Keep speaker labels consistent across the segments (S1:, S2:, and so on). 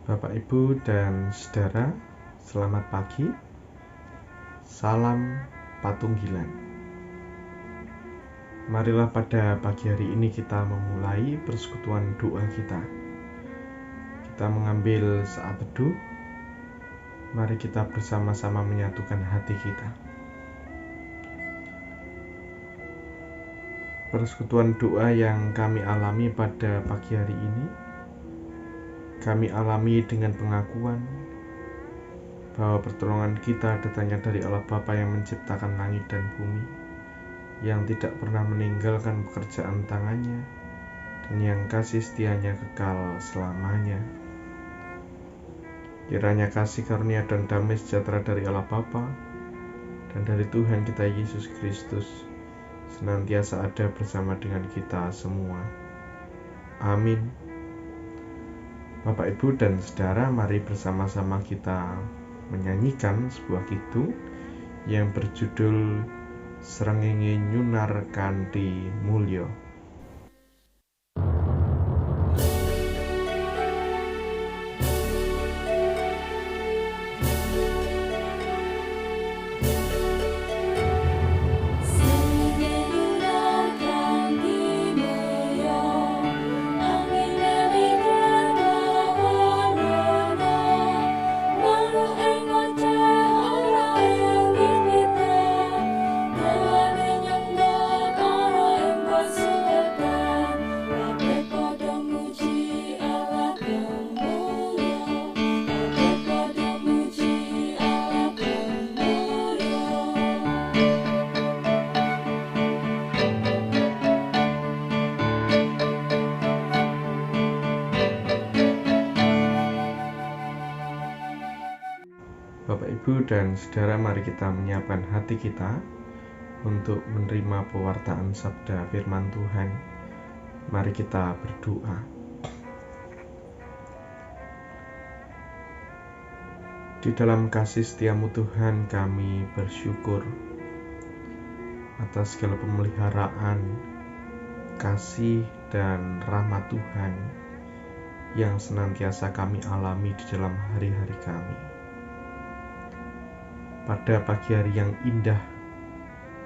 S1: Bapak, Ibu, dan Saudara, selamat pagi. Salam Patunggilan. Marilah pada pagi hari ini kita memulai persekutuan doa kita. Kita mengambil saat teduh. Mari kita bersama-sama menyatukan hati kita. Persekutuan doa yang kami alami pada pagi hari ini, kami alami dengan pengakuan bahwa pertolongan kita datangnya dari Allah Bapa yang menciptakan langit dan bumi, yang tidak pernah meninggalkan pekerjaan tangannya, dan yang kasih setianya kekal selamanya. Kiranya kasih karunia dan damai sejahtera dari Allah Bapa dan dari Tuhan kita Yesus Kristus senantiasa ada bersama dengan kita semua. Amin. Bapak, Ibu, dan Saudara, mari bersama-sama kita menyanyikan sebuah kidung yang berjudul Srengenge Nyunar Kanthi Mulya. Bapak, Ibu, dan Saudara, mari kita menyiapkan hati kita untuk menerima pewartaan sabda firman Tuhan. Mari kita berdoa. Di dalam kasih setiamu Tuhan, kami bersyukur atas segala pemeliharaan, kasih, dan rahmat Tuhan yang senantiasa kami alami di dalam hari-hari kami. Pada pagi hari yang indah,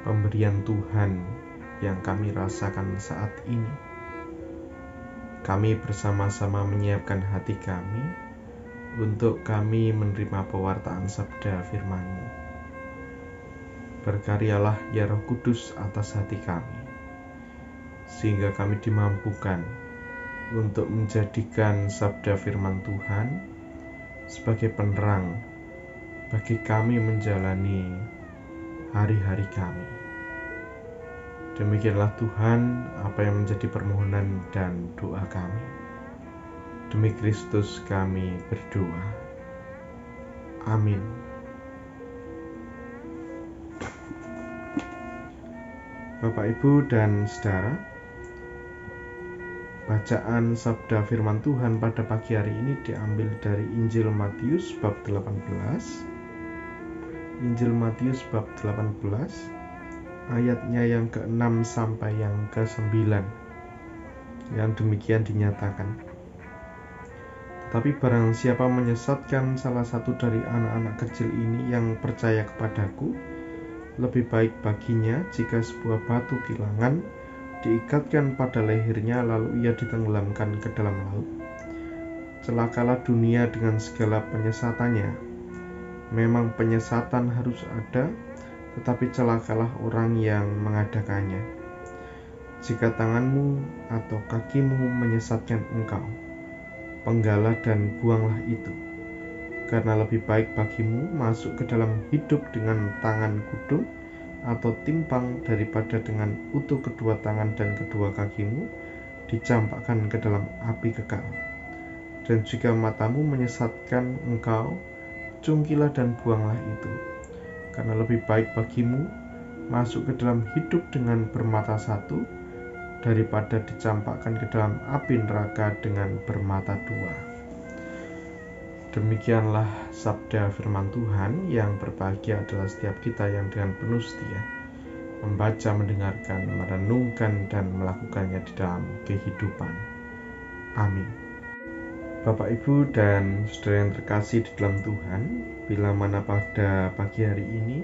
S1: pemberian Tuhan yang kami rasakan saat ini, kami bersama-sama menyiapkan hati kami untuk kami menerima pewartaan sabda firman-Mu. Berkaryalah ya Roh Kudus atas hati kami, sehingga kami dimampukan untuk menjadikan sabda firman Tuhan sebagai penerang bagi kami menjalani hari-hari kami. Demikianlah Tuhan apa yang menjadi permohonan dan doa kami. Demi Kristus kami berdoa. Amin. Bapak, Ibu, dan Saudara, bacaan sabda firman Tuhan pada pagi hari ini diambil dari Injil Matius bab 18. Injil Matius bab 18, ayatnya yang ke-6 sampai yang ke-9, yang demikian dinyatakan. Tetapi barang siapa menyesatkan salah satu dari anak-anak kecil ini yang percaya kepadaku, lebih baik baginya jika sebuah batu kilangan diikatkan pada lehernya lalu ia ditenggelamkan ke dalam laut. Celakalah dunia dengan segala penyesatannya. Memang penyesatan harus ada, tetapi celakalah orang yang mengadakannya. Jika tanganmu atau kakimu menyesatkan engkau, penggalah dan buanglah itu. Karena lebih baik bagimu masuk ke dalam hidup dengan tangan kudung atau timpang daripada dengan utuh kedua tangan dan kedua kakimu dicampakkan ke dalam api kekal. Dan jika matamu menyesatkan engkau, cungkilah dan buanglah itu, karena lebih baik bagimu masuk ke dalam hidup dengan bermata satu daripada dicampakkan ke dalam api neraka dengan bermata dua. Demikianlah sabda firman Tuhan. Yang berbahagia adalah setiap kita yang dengan penuh setia membaca, mendengarkan, merenungkan, dan melakukannya di dalam kehidupan. Amin. Bapak, Ibu, dan saudara yang terkasih di dalam Tuhan, bila mana pada pagi hari ini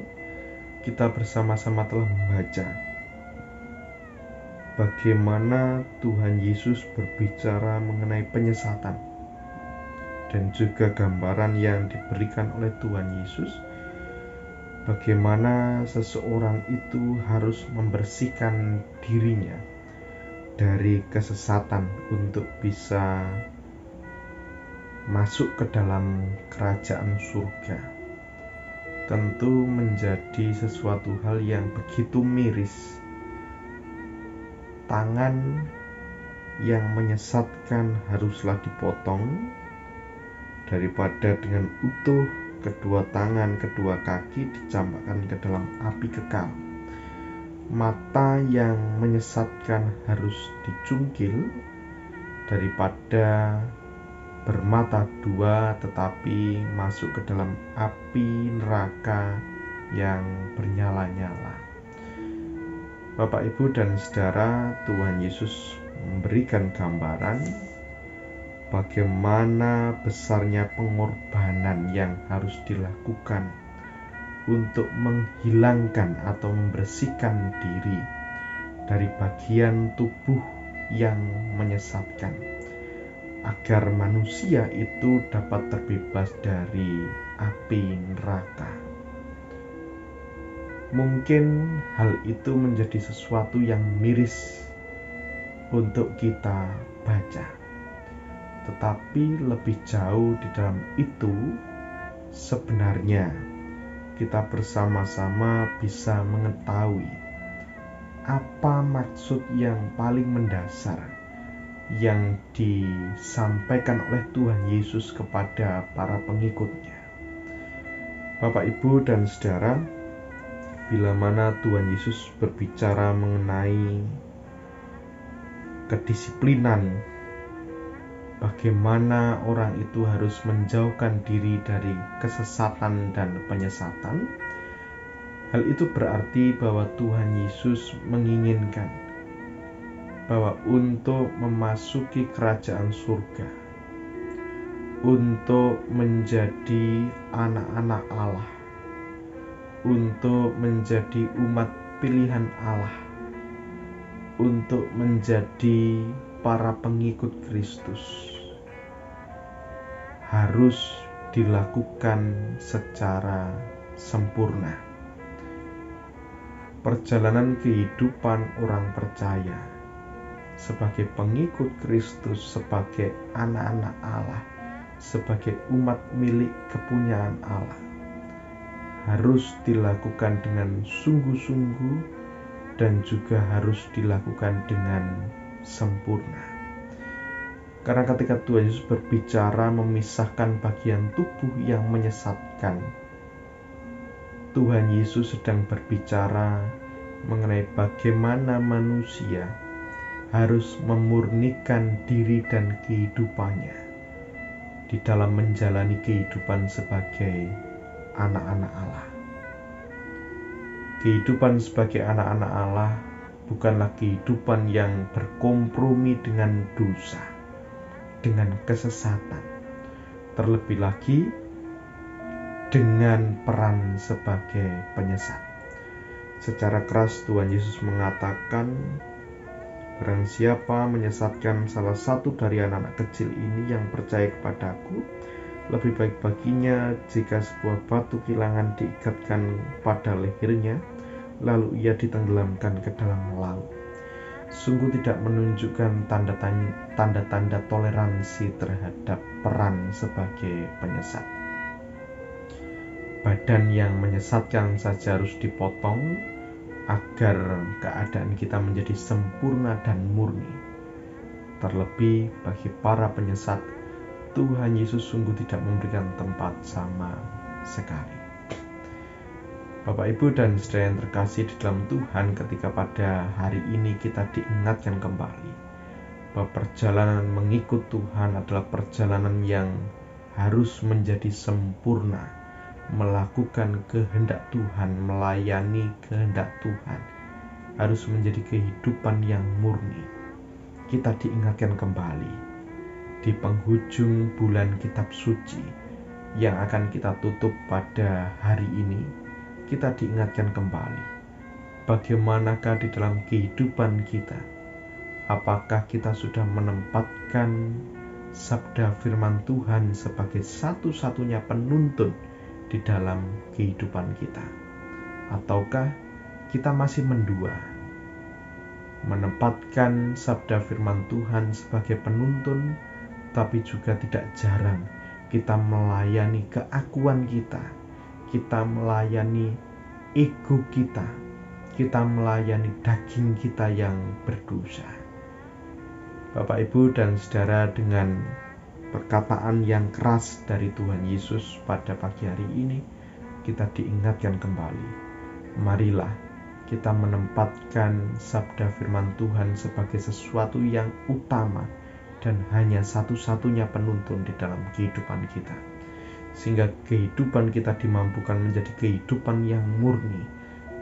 S1: kita bersama-sama telah membaca bagaimana Tuhan Yesus berbicara mengenai penyesatan dan juga gambaran yang diberikan oleh Tuhan Yesus, bagaimana seseorang itu harus membersihkan dirinya dari kesesatan untuk bisa masuk ke dalam kerajaan surga. Tentu menjadi sesuatu hal yang begitu miris. Tangan yang menyesatkan haruslah dipotong, daripada dengan utuh kedua tangan, kedua kaki dicampakkan ke dalam api kekal. Mata yang menyesatkan harus dicungkil, daripada bermata dua tetapi masuk ke dalam api neraka yang bernyala-nyala. Bapak, Ibu, dan saudara, Tuhan Yesus memberikan gambaran bagaimana besarnya pengorbanan yang harus dilakukan untuk menghilangkan atau membersihkan diri dari bagian tubuh yang menyesatkan, agar manusia itu dapat terbebas dari api neraka. Mungkin hal itu menjadi sesuatu yang miris untuk kita baca, tetapi lebih jauh di dalam itu sebenarnya kita bersama-sama bisa mengetahui apa maksud yang paling mendasar yang disampaikan oleh Tuhan Yesus kepada para pengikutnya. Bapak, Ibu, dan saudara, bila mana Tuhan Yesus berbicara mengenai kedisiplinan, bagaimana orang itu harus menjauhkan diri dari kesesatan dan penyesatan, hal itu berarti bahwa Tuhan Yesus menginginkan bahwa untuk memasuki kerajaan surga, untuk menjadi anak-anak Allah, untuk menjadi umat pilihan Allah, untuk menjadi para pengikut Kristus, harus dilakukan secara sempurna. Perjalanan kehidupan orang percaya sebagai pengikut Kristus, sebagai anak-anak Allah, sebagai umat milik kepunyaan Allah, harus dilakukan dengan sungguh-sungguh dan juga harus dilakukan dengan sempurna. Karena ketika Tuhan Yesus berbicara memisahkan bagian tubuh yang menyesatkan, Tuhan Yesus sedang berbicara mengenai bagaimana manusia harus memurnikan diri dan kehidupannya di dalam menjalani kehidupan sebagai anak-anak Allah. Kehidupan sebagai anak-anak Allah bukanlah kehidupan yang berkompromi dengan dosa, dengan kesesatan, terlebih lagi dengan peran sebagai penyesat. Secara keras Tuhan Yesus mengatakan, barang siapa menyesatkan salah satu dari anak-anak kecil ini yang percaya kepadaku, lebih baik baginya jika sebuah batu kilangan diikatkan pada lehernya, lalu ia ditenggelamkan ke dalam laut. Sungguh tidak menunjukkan tanda-tanda toleransi terhadap peran sebagai penyesat. Badan yang menyesatkan saja harus dipotong agar keadaan kita menjadi sempurna dan murni. Terlebih bagi para penyesat, Tuhan Yesus sungguh tidak memberikan tempat sama sekali. Bapak, Ibu, dan saudara yang terkasih di dalam Tuhan, ketika pada hari ini kita diingatkan kembali bahwa perjalanan mengikut Tuhan adalah perjalanan yang harus menjadi sempurna, melakukan kehendak Tuhan, melayani kehendak Tuhan, harus menjadi kehidupan yang murni. Kita diingatkan kembali di penghujung bulan kitab suci yang akan kita tutup pada hari ini, kita diingatkan kembali, bagaimanakah di dalam kehidupan kita, apakah kita sudah menempatkan sabda firman Tuhan sebagai satu-satunya penuntun di dalam kehidupan kita, ataukah kita masih mendua, menempatkan sabda firman Tuhan sebagai penuntun, tapi juga tidak jarang kita melayani keakuan kita melayani ego kita melayani daging kita yang berdosa. Bapak, Ibu, dan Saudara, dengan perkataan yang keras dari Tuhan Yesus pada pagi hari ini, kita diingatkan kembali, marilah kita menempatkan sabda firman Tuhan sebagai sesuatu yang utama dan hanya satu-satunya penuntun di dalam kehidupan kita, sehingga kehidupan kita dimampukan menjadi kehidupan yang murni,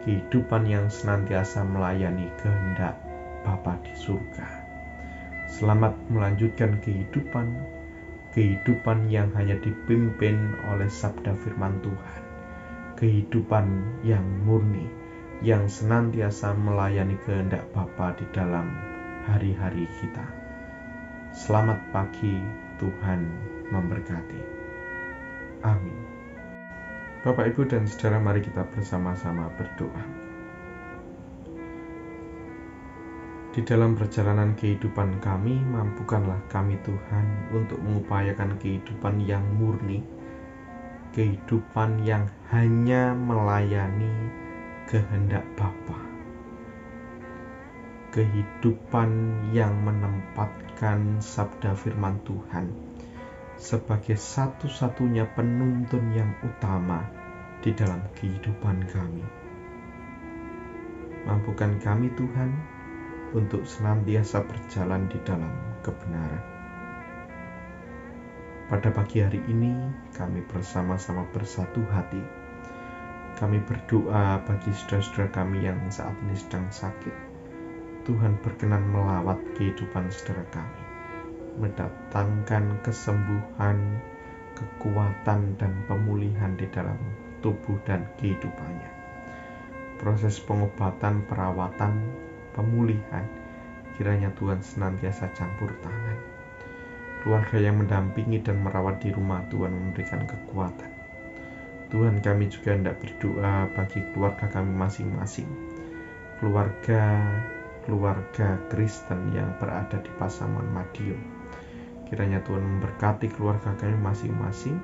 S1: kehidupan yang senantiasa melayani kehendak Bapa di surga. Selamat melanjutkan kehidupan yang hanya dipimpin oleh sabda firman Tuhan, kehidupan yang murni, yang senantiasa melayani kehendak Bapa di dalam hari-hari kita. Selamat pagi, Tuhan memberkati. Amin. Bapak, Ibu, dan Saudara, mari kita bersama-sama berdoa. Di dalam perjalanan kehidupan kami, mampukanlah kami Tuhan untuk mengupayakan kehidupan yang murni, kehidupan yang hanya melayani kehendak Bapa, kehidupan yang menempatkan sabda firman Tuhan sebagai satu-satunya penuntun yang utama di dalam kehidupan kami. Mampukan kami Tuhan untuk senantiasa berjalan di dalam kebenaran. Pada pagi hari ini kami bersama-sama bersatu hati. Kami berdoa bagi saudara-saudara kami yang saat ini sedang sakit. Tuhan berkenan melawat kehidupan saudara kami, mendatangkan kesembuhan, kekuatan, dan pemulihan di dalam tubuh dan kehidupannya. Proses pengobatan, perawatan, pemulihan, kiranya Tuhan senantiasa campur tangan. Keluarga yang mendampingi dan merawat di rumah, Tuhan memberikan kekuatan. Tuhan, kami juga hendak berdoa bagi keluarga kami masing-masing, keluarga Kristen yang berada di Pasaman Madiun. Kiranya Tuhan memberkati keluarga kami masing-masing.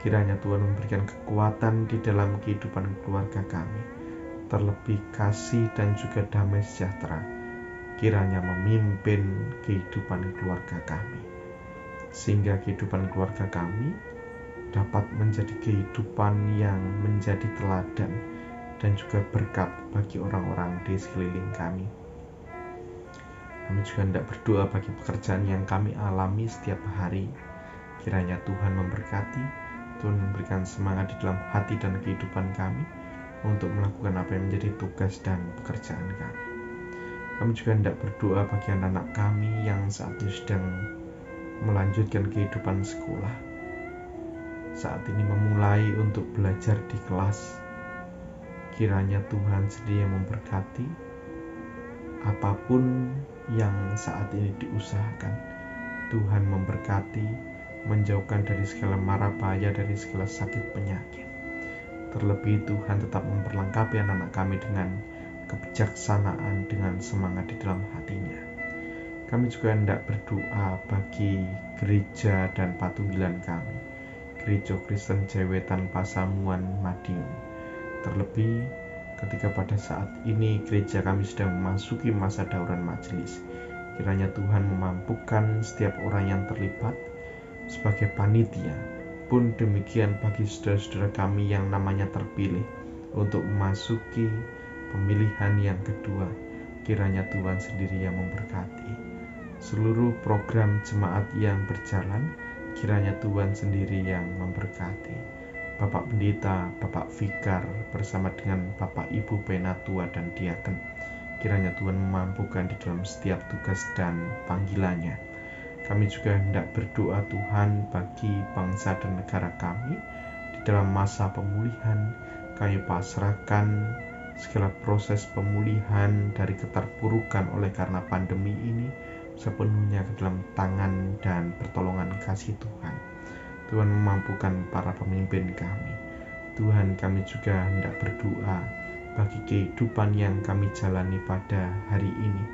S1: Kiranya Tuhan memberikan kekuatan di dalam kehidupan keluarga kami. Terlebih kasih dan juga damai sejahtera kiranya memimpin kehidupan keluarga kami, sehingga kehidupan keluarga kami dapat menjadi kehidupan yang menjadi teladan dan juga berkat bagi orang-orang di sekeliling kami. Kami juga hendak berdoa bagi pekerjaan yang kami alami setiap hari. Kiranya Tuhan memberkati, Tuhan memberikan semangat di dalam hati dan kehidupan kami untuk melakukan apa yang menjadi tugas dan pekerjaan kami. Kami juga hendak berdoa bagi anak-anak kami yang saat ini sedang melanjutkan kehidupan sekolah. Saat ini memulai untuk belajar di kelas. Kiranya Tuhan sendiri yang memberkati apapun yang saat ini diusahakan. Tuhan memberkati, menjauhkan dari segala mara bahaya, dari segala sakit penyakit. Terlebih Tuhan tetap memperlengkapi anak-anak kami dengan kebijaksanaan, dengan semangat di dalam hatinya. Kami juga hendak berdoa bagi gereja dan patunggilan kami, Gereja Kristen Jewetan Pasamuan Madiun. Terlebih ketika pada saat ini gereja kami sedang memasuki masa dauran majelis, kiranya Tuhan memampukan setiap orang yang terlibat sebagai panitia. Pun demikian bagi saudara-saudara kami yang namanya terpilih untuk memasuki pemilihan yang kedua, kiranya Tuhan sendiri yang memberkati. Seluruh program jemaat yang berjalan, kiranya Tuhan sendiri yang memberkati. Bapak Pendeta, Bapak Vikar bersama dengan Bapak Ibu Penatua dan Diaken, kiranya Tuhan memampukan di dalam setiap tugas dan panggilannya. Kami juga hendak berdoa Tuhan bagi bangsa dan negara kami di dalam masa pemulihan. Kami pasrahkan segala proses pemulihan dari keterpurukan oleh karena pandemi ini sepenuhnya ke dalam tangan dan pertolongan kasih Tuhan. Tuhan memampukan para pemimpin kami. Tuhan, kami juga hendak berdoa bagi kehidupan yang kami jalani pada hari ini.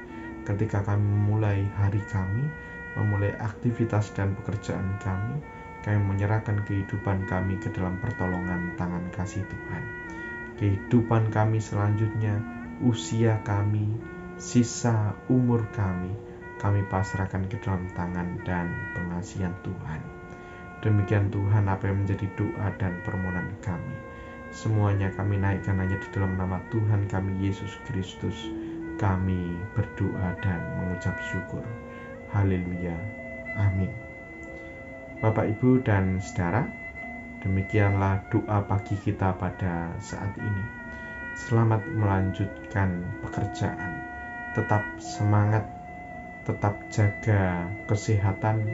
S1: Ketika kami memulai hari kami, memulai aktivitas dan pekerjaan kami menyerahkan kehidupan kami ke dalam pertolongan tangan kasih Tuhan. Kehidupan kami selanjutnya, usia kami, sisa umur kami pasrahkan ke dalam tangan dan pengasihan Tuhan. Demikian Tuhan apa yang menjadi doa dan permohonan kami. Semuanya kami naikkan hanya di dalam nama Tuhan kami Yesus Kristus. Kami berdoa dan mengucap syukur. Haleluya. Amin. Bapak, Ibu, dan Saudara, demikianlah doa pagi kita pada saat ini. Selamat melanjutkan pekerjaan. Tetap semangat, tetap jaga kesehatan,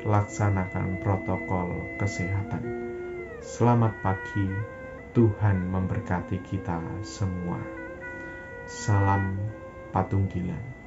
S1: laksanakan protokol kesehatan. Selamat pagi, Tuhan memberkati kita semua. Salam Patunggilan.